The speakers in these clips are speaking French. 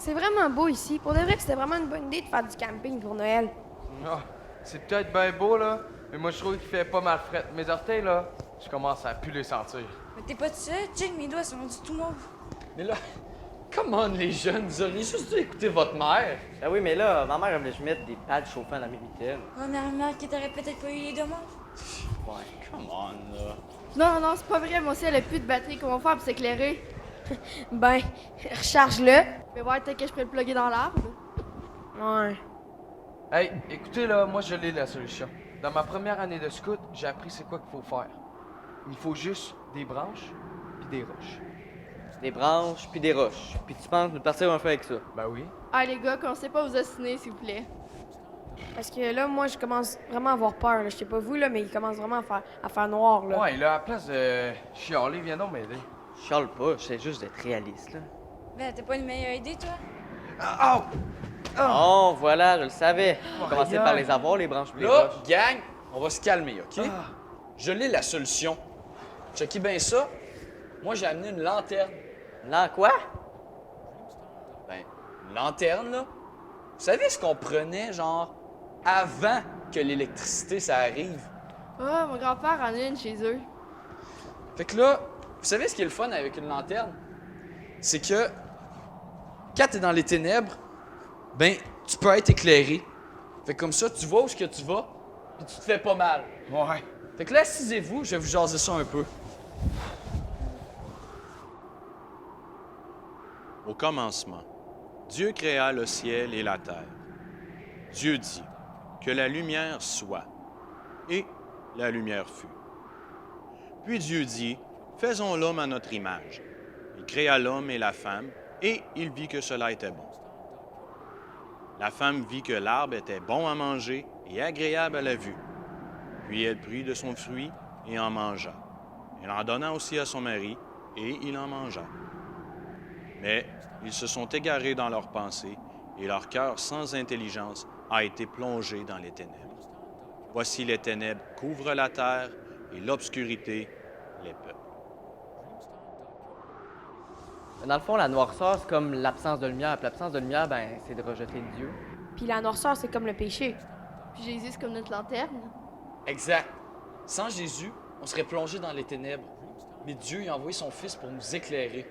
C'est vraiment beau ici. Pour de vrai, c'était vraiment une bonne idée de faire du camping pour Noël. Ah, c'est peut-être bien beau, là, mais moi, je trouve qu'il fait pas mal fret. Mes orteils, là, je commence à plus les sentir. Mais t'es pas tout seul, check, mes doigts sont rendus tout mauves. Mais là, come on, les jeunes, vous auriez juste dû écouter votre mère. Ben oui, mais là, ma mère elle voulait que je mette des pads chauffants dans mes mitaines. Oh, mais remarque que t'aurais peut-être pas eu les deux mauves. Ouais, come on, là. Non, non, c'est pas vrai. Moi aussi, elle a plus de batterie. Comment faire pour s'éclairer? Ben, recharge-le. Mais ouais, peut-être que je pourrais le plugger dans l'arbre. Ouais. Hey, écoutez, là, moi, je l'ai la solution. Dans ma première année de scout, j'ai appris c'est quoi qu'il faut faire. Il faut juste des branches puis des roches. Des branches, puis des roches. Puis tu penses nous partir un feu avec ça? Ben oui. Ah, les gars, commencez pas à vous ostiner, s'il vous plaît. Parce que là, moi, je commence vraiment à avoir peur. Là. Je sais pas vous, là, mais il commence vraiment à faire noir. Là. Ouais, là, à la place de chialer, viens donc m'aider. Je chiale pas, j'essaie juste d'être réaliste, là. Ben, t'as pas une meilleure idée, toi? Ah, Oh, voilà, je le savais. On va Oh, commencer regarde. par les avoirs, les branches, puis les Là, roches. gang, on va se calmer, OK? Ah. Je l'ai la solution. Checkez bien ça. Moi, j'ai amené une lanterne. Là, quoi? Ben, une lanterne, là. Vous savez ce qu'on prenait, genre, avant que l'électricité, ça arrive? Ah, mon grand-père en a une chez eux. Fait que là, vous savez ce qui est le fun avec une lanterne? C'est que quand t'es dans les ténèbres, ben, tu peux être éclairé. Fait que comme ça, tu vois où est-ce que tu vas, puis tu te fais pas mal. Ouais. Fait que là, assisez-vous, je vais vous jaser ça un peu. Au commencement, Dieu créa le ciel et la terre. Dieu dit que la lumière soit, et la lumière fut. Puis Dieu dit, faisons l'homme à notre image. Il créa l'homme et la femme, et il vit que cela était bon. La femme vit que l'arbre était bon à manger et agréable à la vue. Puis elle prit de son fruit et en mangea. Elle en donna aussi à son mari, et il en mangea. Mais ils se sont égarés dans leurs pensées, et leur cœur sans intelligence a été plongé dans les ténèbres. Voici les ténèbres couvrent la terre, et l'obscurité les peuples. Dans le fond, la noirceur, c'est comme l'absence de lumière. Puis l'absence de lumière, ben, c'est de rejeter Dieu. Puis la noirceur, c'est comme le péché. Puis Jésus, c'est comme notre lanterne. Exact. Sans Jésus, on serait plongé dans les ténèbres. Mais Dieu il a envoyé son Fils pour nous éclairer.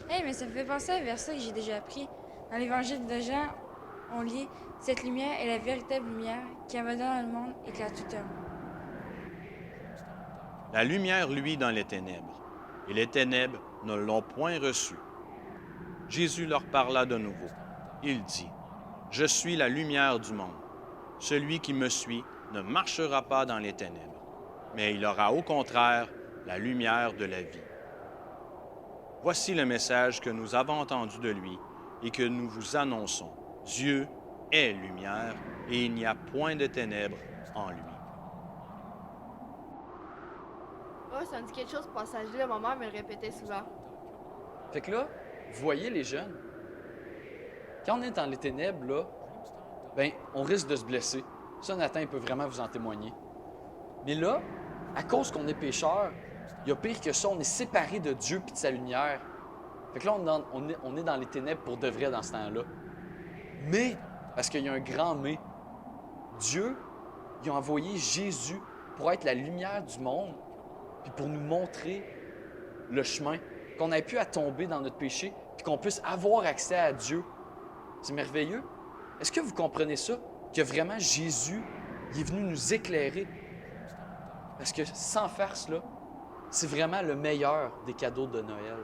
Hey, mais ça me fait penser à un verset que j'ai déjà appris. Dans l'évangile de Jean, on lit « Cette lumière est la véritable lumière qui abonne dans le monde éclaire tout homme. » La lumière luit dans les ténèbres, et les ténèbres ne l'ont point reçue. Jésus leur parla de nouveau. Il dit, « Je suis la lumière du monde. Celui qui me suit ne marchera pas dans les ténèbres, mais il aura au contraire la lumière de la vie. » Voici le message que nous avons entendu de lui et que nous vous annonçons. Dieu est lumière et il n'y a point de ténèbres en lui. Ah, ça me dit quelque chose, ce passage-là. Ma mère me le répétait souvent. Fait que là, vous voyez les jeunes, quand on est dans les ténèbres, là, ben, on risque de se blesser. Ça, Nathan, il peut vraiment vous en témoigner. Mais là, à cause qu'on est pécheurs, il y a pire que ça, on est séparés de Dieu puis de sa lumière. Fait que là, on est dans les ténèbres pour de vrai dans ce temps-là. Mais, parce qu'il y a un grand mais, Dieu, il a envoyé Jésus pour être la lumière du monde, puis pour nous montrer le chemin, qu'on n'ait plus à tomber dans notre péché, puis qu'on puisse avoir accès à Dieu. C'est merveilleux. Est-ce que vous comprenez ça? Que vraiment Jésus, il est venu nous éclairer? Parce que sans farce, là, c'est vraiment le meilleur des cadeaux de Noël.